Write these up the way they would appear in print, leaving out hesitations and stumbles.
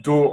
2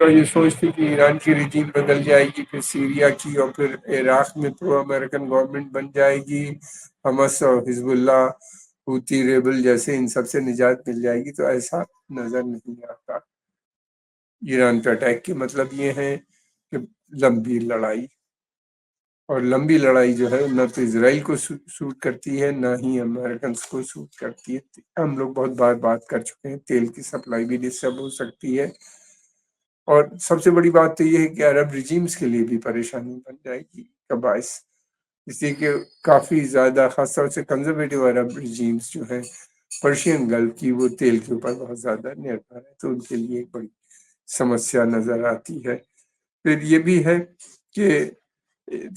تو یہ سوچ تھی کہ ایران کی رجیم بدل جائے گی، پھر سیریا کی، اور پھر عراق میں پرو امریکن گورنمنٹ بن جائے گی، حماس اور حزب اللہ، ہوتی، ریبل جیسے ان سب سے نجات مل جائے گی، تو ایسا نظر نہیں آتا۔ ایران پہ اٹیک کے مطلب یہ ہے کہ لمبی لڑائی، اور لمبی لڑائی جو ہے نہ تو اسرائیل کو سوٹ کرتی ہے، نہ ہی امریکنس کو سوٹ کرتی ہے۔ ہم لوگ بہت بار بات کر چکے ہیں، تیل کی سپلائی بھی ڈسٹرب ہو سکتی ہے، اور سب سے بڑی بات تو یہ ہے کہ عرب ریجیمز کے لیے بھی پریشانی بن جائے گی کا باعث، اس لیے کہ کافی زیادہ، خاص طور سے کنزرویٹو عرب ریجیمز جو ہیں پرشین گلف کی، وہ تیل کے اوپر بہت زیادہ نربھر ہے، تو ان کے لیے ایک بڑی سمسیا نظر آتی ہے۔ پھر یہ بھی ہے کہ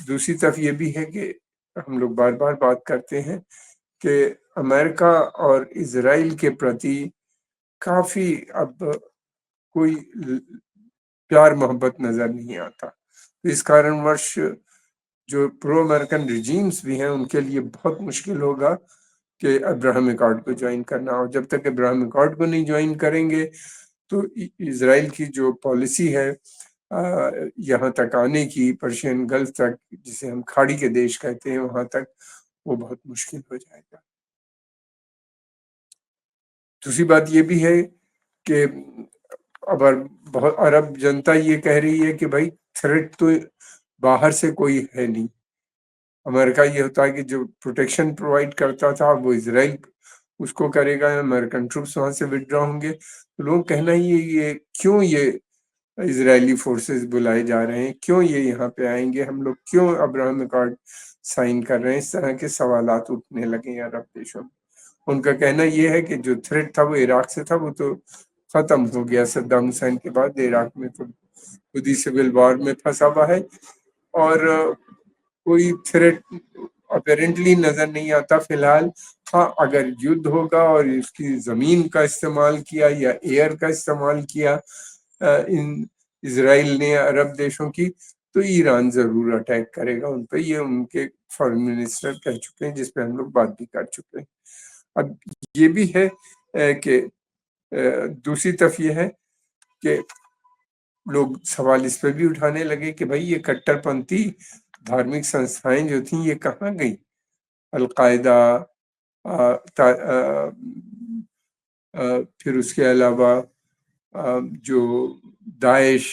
دوسری طرف یہ بھی ہے کہ ہم لوگ بار بار بات کرتے ہیں کہ امریکہ اور اسرائیل کے پرتی کافی اب کوئی پیار محبت نظر نہیں آتا، اس کارن ورش جو پرو امریکن ریجیمز بھی ہیں ان کے لیے بہت مشکل ہوگا کہ ابراہم ایکارڈ کو جوائن کرنا، اور جب تک ابراہم ایکارڈ کو نہیں جوائن کریں گے تو اسرائیل کی جو پالیسی ہے یہاں تک آنے کی، پرشین گلف تک، جسے ہم کھاڑی کے دیش کہتے ہیں، وہاں تک وہ بہت مشکل ہو جائے گا۔ دوسری بات یہ بھی ہے کہ اب بہت عرب جنتا یہ کہہ رہی ہے کہ بھائی تھریٹ تو باہر سے کوئی ہے نہیں، امریکہ یہ ہوتا ہے کہ جو پروٹیکشن پرووائڈ کرتا تھا وہ اسرائیل اس کو کرے گا، امریکن ٹروپس وہاں سے وڈرا ہوں گے، تو لوگ کہنا یہ کیوں یہ اسرائیلی فورسز بلائے جا رہے ہیں، کیوں یہ یہاں پہ آئیں گے، ہم لوگ کیوں ابراہم ایکارڈ سائن کر رہے ہیں، اس طرح کے سوالات اٹھنے لگے ہیں عرب دیشوں میں۔ ان کا کہنا یہ ہے کہ جو تھریٹ تھا وہ عراق سے تھا، وہ تو ختم ہو گیا صدام حسین کے بعد، عراق میں تو خود ہی سول وار میں پھنسا ہوا ہے، اور کوئی تھریٹ اپیرنٹلی نظر نہیں آتا فی الحال۔ ہاں اگر یدھ ہوگا اور اس کی زمین کا استعمال کیا یا ایئر کا استعمال کیا ان اسرائیل نے عرب دیشوں کی، تو ایران ضرور اٹیک کرے گا ان پہ، یہ ان کے فارن منسٹر کہہ چکے ہیں، جس پہ ہم لوگ بات بھی کر چکے ہیں۔ اب یہ بھی ہے کہ دوسری طرف یہ ہے کہ لوگ سوال اس پہ بھی اٹھانے لگے کہ بھائی یہ کٹر پنتھی دھارمک سنستھائیں جو تھیں یہ کہاں گئیں، القاعدہ، پھر اس کے علاوہ جو داعش،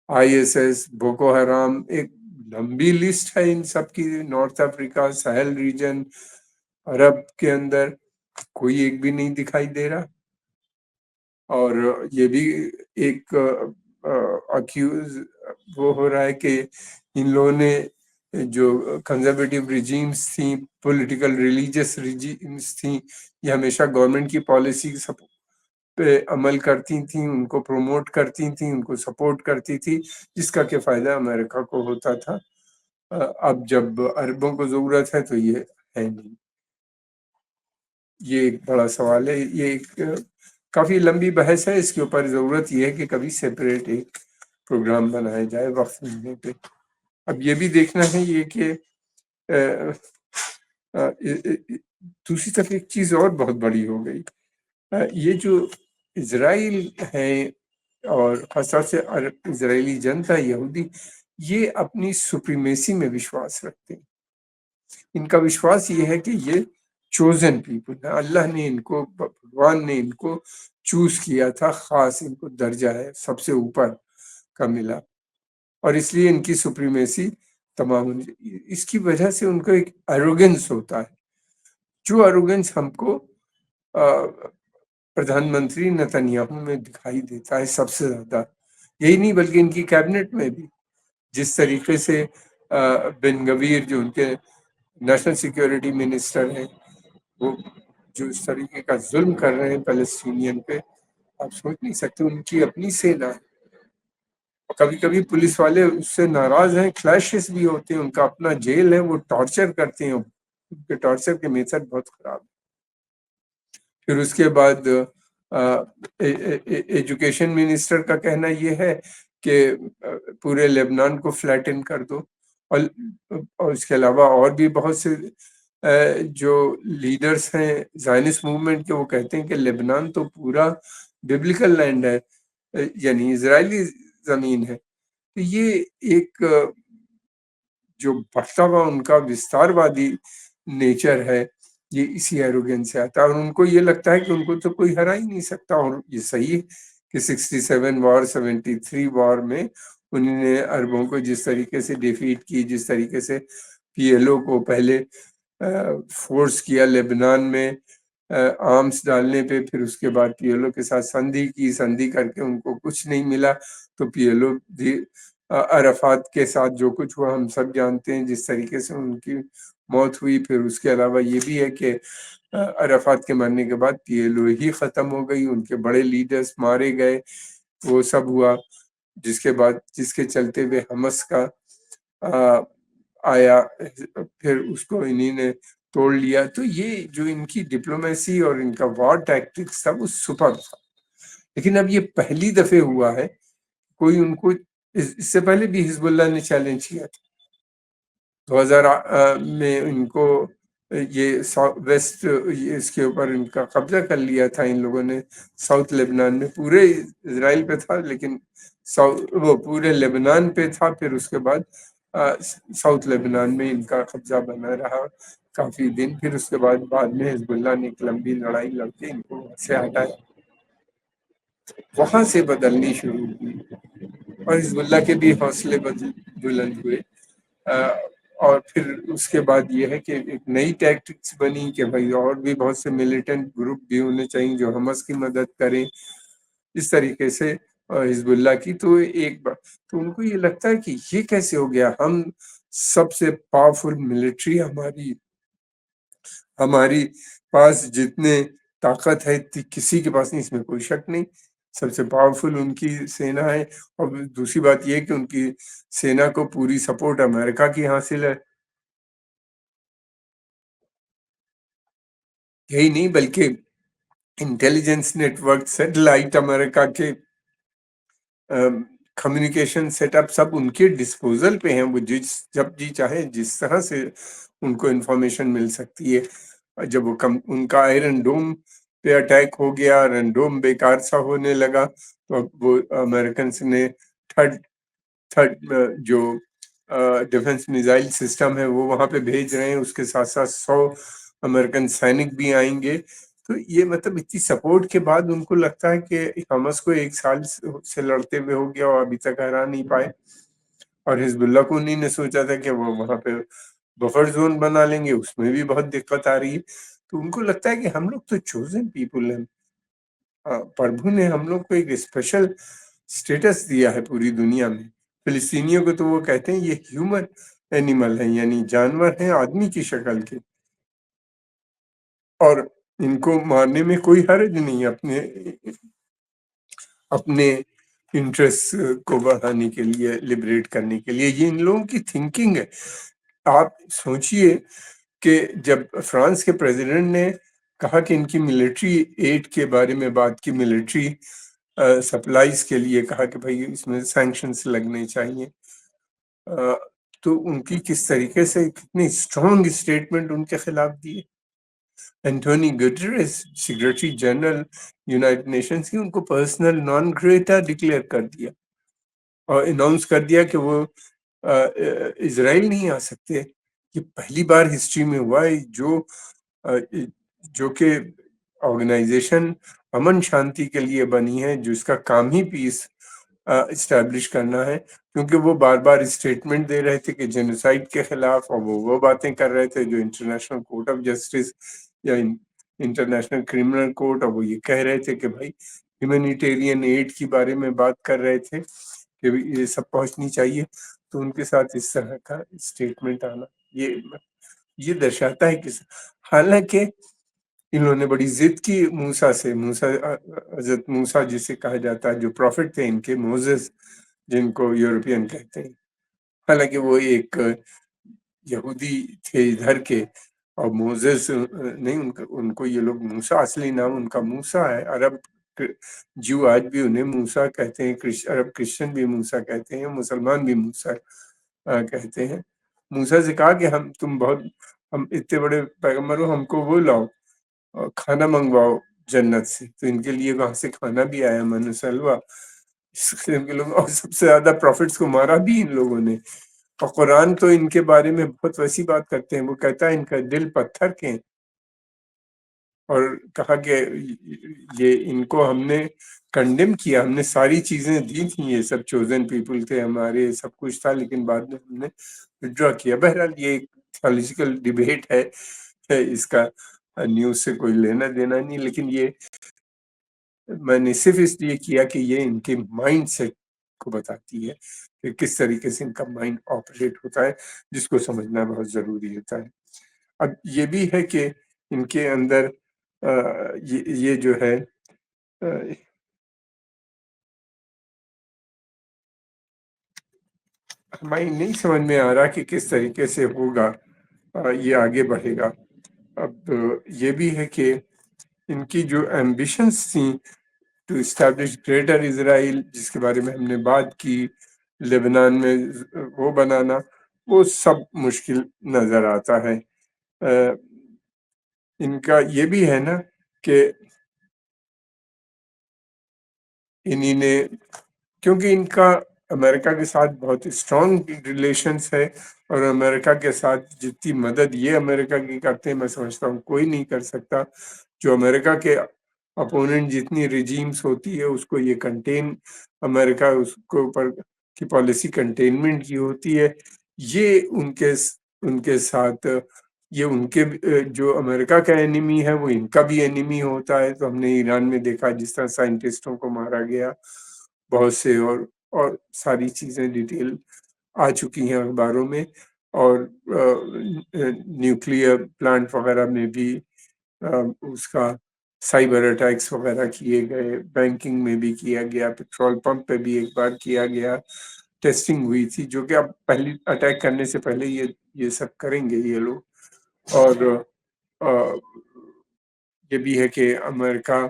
I S S, Boko Haram, ایک لمبی لسٹ ہے ان سب کی، نارتھ افریقہ، ساحل ریجن، عرب کے اندر کوئی ایک بھی نہیں دکھائی دے رہا۔ اور یہ بھی ایک اکیوز وہ ہو رہا ہے کہ ان لوگوں نے جو کنزرویٹو ریجیمز تھیں، پولیٹیکل ریلیجس ریجیمز تھیں، یہ ہمیشہ گورنمنٹ کی پالیسی پہ عمل کرتی تھیں، ان کو پروموٹ کرتی تھیں، ان کو سپورٹ کرتی تھی، جس کا کہ فائدہ امریکہ کو ہوتا تھا۔ اب جب عربوں کو ضرورت ہے تو یہ ہے نہیں۔ یہ ایک بڑا سوال ہے، یہ ایک کافی لمبی بحث ہے، اس کے اوپر ضرورت یہ ہے کہ کبھی سیپریٹ ایک پروگرام بنایا جائے وقت ملنے پہ۔ اب یہ بھی دیکھنا ہے یہ کہ دوسری طرف ایک چیز اور بہت بڑی ہو گئی، یہ جو اسرائیل ہے اور خاص طور سے اسرائیلی جنتا، یہودی، یہ اپنی سپریمیسی میں وشواس رکھتے ہیں۔ ان کا وشواس یہ ہے کہ یہ چوزن پیپل ہے، اللہ نے ان کو، بھگوان نے ان کو چوز کیا تھا، خاص ان کو درجہ ہے سب سے اوپر کا ملا، اور اس لیے ان کی سپریمیسی تمام، اس کی وجہ سے ان کو ایک ایروگنس ہوتا ہے، جو ایروگنس ہم کو پردھان منتری نتنیاہو میں دکھائی دیتا ہے سب سے زیادہ، یہی نہیں بلکہ ان کی کیبنٹ میں بھی، جس طریقے سے بن گویر جو ان کے نیشنل سیکیورٹی منسٹر ہیں، وہ جو اس طریقے کا ظلم کر رہے ہیں فلسطینین پہ، آپ سوچ نہیں سکتے، ان کی اپنی سینا ہے، اور کبھی کبھی پولیس والے اس سے ناراض ہیں، کلیشز بھی ہوتے ہیں، ان کا اپنا جیل ہے، وہ ٹارچر کرتے ہیں، ان کے ٹارچر کے میتھڈ بہت خراب ہے۔ پھر اس کے بعد ایجوکیشن منسٹر کا کہنا یہ ہے کہ پورے لیبنان کو فلیٹن کر دو، اور اس کے علاوہ اور بھی بہت سے جو لیڈرز ہیں زائنسٹ موومنٹ کے، وہ کہتے ہیں کہ لیبنان تو پورا ببلیکل لینڈ ہے، یعنی اسرائیلی زمین ہے. تو یہ ایک جو بڑھتا ہوا ان کا وستار وادی نیچر ہے، یہ اسی ایروگینس سے آتا ہے، اور ان کو یہ لگتا ہے کہ ان کو تو کوئی ہرا ہی نہیں سکتا. اور یہ صحیح ہے کہ 67 وار 73 وار میں انہوں نے عربوں کو جس طریقے سے ڈیفیٹ کی، جس طریقے سے پی ایل او کو پہلے فورس کیا لبنان میں آرمس ڈالنے پہ، پھر اس کے بعد پی ایل او کے ساتھ سندھی کر کے ان کو کچھ نہیں ملا، تو پی ایل او عرفات کے ساتھ جو کچھ ہوا ہم سب جانتے ہیں، جس طریقے سے ان کی موت ہوئی. پھر اس کے علاوہ یہ بھی ہے کہ عرفات کے مرنے کے بعد پی ایل او ہی ختم ہو گئی، ان کے بڑے لیڈرز مارے گئے، وہ سب ہوا. جس کے چلتے ہوئے حماس کا آیا، پھر اس کو انہی نے توڑ لیا. تو یہ جو ان کی ڈپلومیسی اور ان کا وار ٹیکٹکس تھا وہ سپر تھا. لیکن اب یہ پہلی دفعہ ہوا ہے کوئی ان کو، اس سے پہلے بھی حزب اللہ نے چیلنج کیا تھا 2000 میں ان کو، یہ ویسٹ اس کے اوپر ان کا قبضہ کر لیا تھا ان لوگوں نے ساؤتھ لبنان میں. پورے اسرائیل پہ تھا لیکن وہ پورے لبنان پہ تھا. پھر اس کے بعد ساؤتھ لبنان میں ان کا قبضہ بنا رہا کافی دن. پھر اس کے بعد میں حزب اللہ نے ایک لمبی لڑائی لڑ کے ان کو وہاں سے ہٹایا، وہاں سے بدلنی شروع ہوئی، اور حزب اللہ کے بھی حوصلے بلند ہوئے. اور پھر اس کے بعد یہ ہے کہ ایک نئی ٹیکٹکس بنی کہ بھائی اور بھی بہت سے ملیٹنٹ گروپ بھی ہونے چاہیے جو حماس کی مدد کریں. اس طریقے سے حزب اللہ کی تو تو ان کو یہ لگتا ہے کہ یہ کیسے ہو گیا، ہم سب سے پاورفل ملٹری ہماری پاس جتنے طاقت ہے کسی کے پاس نہیں، اس میں کوئی شک نہیں، سب سے پاورفل ان کی سینا ہے. اور دوسری بات یہ کہ ان کی سینا کو پوری سپورٹ امریکہ کی حاصل ہے. یہی نہیں بلکہ انٹیلیجنس نیٹ ورک، سیٹلائٹ امریکہ کے کمیونیکیشن سیٹ اپ سب ان کے ڈسپوزل پہ ہیں. وہ جب جی چاہے جس طرح سے ان کو انفارمیشن مل سکتی ہے. جب ان کا آئرن ڈوم پہ اٹیک ہو گیا، آئرن ڈوم بیکار سا ہونے لگا، تو وہ امریکنس نے تھرڈ جو ڈیفنس میزائل سسٹم ہے وہ وہاں پہ بھیج رہے ہیں. اس کے ساتھ ساتھ 100 امریکن سینک بھی آئیں گے. تو یہ مطلب اتنی سپورٹ کے بعد ان کو لگتا ہے کہ حماس کو 1 سال سے لڑتے ہوئے ہو گیا اور ابھی تک ہرا نہیں پائے. اور حزب اللہ کو انہی نے سوچا تھا کہ وہ وہاں پہ بفر زون بنا لیں گے، اس میں بھی بہت دقت آ رہی ہے. تو ان کو لگتا ہے کہ ہم لوگ تو چوزن پیپل ہیں، پربھو نے ہم لوگ کو ایک اسپیشل سٹیٹس دیا ہے پوری دنیا میں. فلسطینیوں کو تو وہ کہتے ہیں یہ ہیومن اینیمل ہیں، یعنی جانور ہیں آدمی کی شکل کے، اور ان کو مارنے میں کوئی حرج نہیں. اپنے انٹرسٹ کو بڑھانے کے لیے، لبریٹ کرنے کے لیے، یہ ان لوگوں کی تھنکنگ ہے. آپ سوچئے کہ جب فرانس کے پریزیڈنٹ نے کہا کہ ان کی ملٹری ایڈ کے بارے میں بات کی، ملٹری سپلائز کے لیے کہا کہ بھائی اس میں سینکشنز لگنے چاہیے، تو ان کی کس طریقے سے کتنی اسٹرانگ اسٹیٹمنٹ ان کے خلاف دی. Antony Guterres secretary general United Nations کی، ان کو پرسنل نان گریٹا ڈکلیئر کر دیا اور اناؤنس کر دیا کہ وہ اسرائیل نہیں آ سکتے. یہ پہلی بار ہسٹری میں ہوا ہے جو کہ آرگنائزیشن امن شانتی کے لیے بنی ہے، جس کا کام ہی پیس اسٹیبلش کرنا ہے. کیونکہ وہ بار بار اسٹیٹمنٹ دے رہے تھے کہ جینوسائیڈ کے خلاف، اور وہ باتیں کر رہے تھے جو انٹرنیشنل کورٹ آف جسٹس یا انٹرنیشنل کرمنل کورٹ، اور وہ یہ کہہ رہے تھے کہ بھائی ہیومینیٹیرین ایڈ کے بارے میں بات کر رہے تھے کہ یہ سب پہنچنی چاہیے. تو ان کے ساتھ اس طرح کا اسٹیٹمنٹ آنا یہ درشاتا ہے کہ حالانکہ انہوں نے بڑی ضد کی حضرت موسیٰ جسے کہا جاتا ہے، جو پروفٹ تھے ان کے، موزس جن کو یورپین کہتے ہیں، حالانکہ وہ ایک یہودی تھے ادھر کے، اور موزس نہیں، ان کو یہ لوگ موسیٰ، اصلی نام ان کا موسیٰ ہے. عرب جو آج بھی انہیں موسیٰ کہتے ہیں، عرب کرسچن بھی موسیٰ کہتے ہیں، مسلمان بھی موسیٰ کہتے ہیں. موسیٰ سے کہا کہ ہم اتنے بڑے پیغمبر ہو، ہم کو وہ لاؤ، کھانا منگواؤ جنت سے. تو ان کے لیے وہاں سے کھانا بھی آیا، من سلوا. اس قسم کے لوگ، اور سب سے زیادہ پروفٹس کو مارا بھی ان لوگوں نے. اور قرآن تو ان کے بارے میں بہت ویسی بات کرتے ہیں، وہ کہتا ہے ان کا دل پتھر کے ہیں، اور کہا کہ یہ ان کو ہم نے کنڈیم کیا، ہم نے ساری چیزیں دی تھیں، یہ سب چوزن پیپل تھے ہمارے، سب کچھ تھا، لیکن بعد میں ہم نے وڈرا کیا. بہرحال یہ ایک تھیولوجیکل ڈیبیٹ ہے، اس کا نیوز سے کوئی لینا دینا نہیں، لیکن یہ میں نے صرف اس لیے کیا کہ یہ ان کے مائنڈ سیٹ کو بتاتی ہے کہ کس طریقے سے ان کا مائنڈ آپریٹ ہوتا ہے، جس کو سمجھنا بہت ضروری ہوتا ہے. اب یہ بھی ہے کہ ان کے اندر یہ جو ہے ہماری نہیں سمجھ میں آ رہا کہ کس طریقے سے ہوگا، یہ آگے بڑھے گا. اب یہ بھی ہے کہ ان کی جو ایمبیشنس تھیں ٹو اسٹیبلش گریٹر اسرائیل، جس کے بارے میں ہم نے بات کی، لبنان میں وہ بنانا، وہ سب مشکل نظر آتا ہے. ان کا یہ بھی ہے نا کہ انہی نے، کیونکہ ان کا امریکہ کے ساتھ بہت اسٹرانگ ریلیشنس ہے، اور امریکہ کے ساتھ جتنی مدد یہ امریکہ کی کرتے ہیں، میں سمجھتا ہوں کوئی نہیں کر سکتا. جو امریکہ کے اپوننٹ جتنی ریجیمز ہوتی ہے، اس کو یہ کنٹین، امریکہ اس کے اوپر کی پالیسی کنٹینمنٹ کی ہوتی ہے. یہ ان کے ساتھ، یہ ان کے جو امریکہ کا اینیمی ہے وہ ان کا بھی اینیمی ہوتا ہے. تو ہم نے ایران میں دیکھا جس طرح سائنٹسٹوں کو مارا گیا بہت سے، اور ساری چیزیں ڈیٹیل آ چکی ہیں اخباروں میں. اور نیوکلیئر پلانٹ وغیرہ میں بھی اس کا سائبر اٹیکس وغیرہ کیے گئے، بینکنگ میں بھی کیا گیا، پیٹرول پمپ پہ بھی ایک بار کیا گیا، ٹیسٹنگ ہوئی تھی، جو کہ اب پہلی اٹیک کرنے سے پہلے یہ سب کریں گے یہ لوگ. اور یہ بھی ہے کہ امریکہ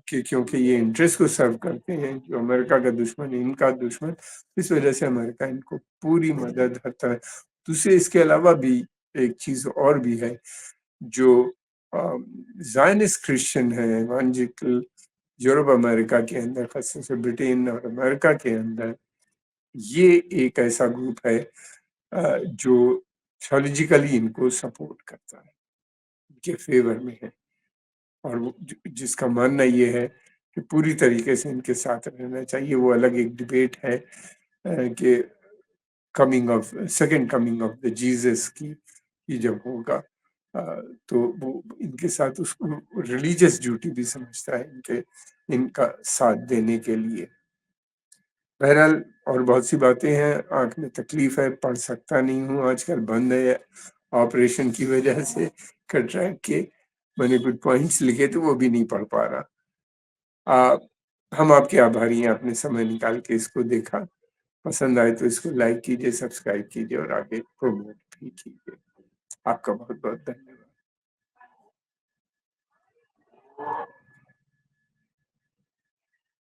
کہ کیونکہ یہ انٹرسٹ کو سرو کرتے ہیں، جو امریکہ کا دشمن ان کا دشمن، اس وجہ سے امریکہ ان کو پوری مدد کرتا ہے. دوسرے اس کے علاوہ بھی ایک چیز اور بھی ہے، جو زائنس کرسچن ہے ایوانجیکل یورپ امریکہ کے اندر، خاص سے برٹین اور امریکہ کے اندر، یہ ایک ایسا گروپ ہے جو تھیولوجیکلی ان کو سپورٹ کرتا ہے، ان کے فیور میں ہے، اور جس کا ماننا یہ ہے کہ پوری طریقے سے ان کے ساتھ رہنا چاہیے. وہ الگ ایک ڈبیٹ ہے کہ second coming of the Jesus کی جب ہوگا، تو وہ ان کے ساتھ اس کو ریلیجس ڈیوٹی بھی سمجھتا ہے ان کا ساتھ دینے کے لیے. بہرحال اور بہت سی باتیں ہیں، آنکھ میں تکلیف ہے، پڑھ سکتا نہیں ہوں، آج کل بند ہے آپریشن کی وجہ سے کٹریکٹ کے. میں نے کچھ پوائنٹس لکھے تو وہ بھی نہیں پڑھ پا رہا. ہم آپ کے آبھاری ہیں، آپ نے سمے نکال کے اس کو دیکھا. پسند آئے تو اس کو لائک کیجئے، سبسکرائب کیجئے، اور آگے پروموٹ بھی کیجئے. آپ کا بہت بہت دھنیواد.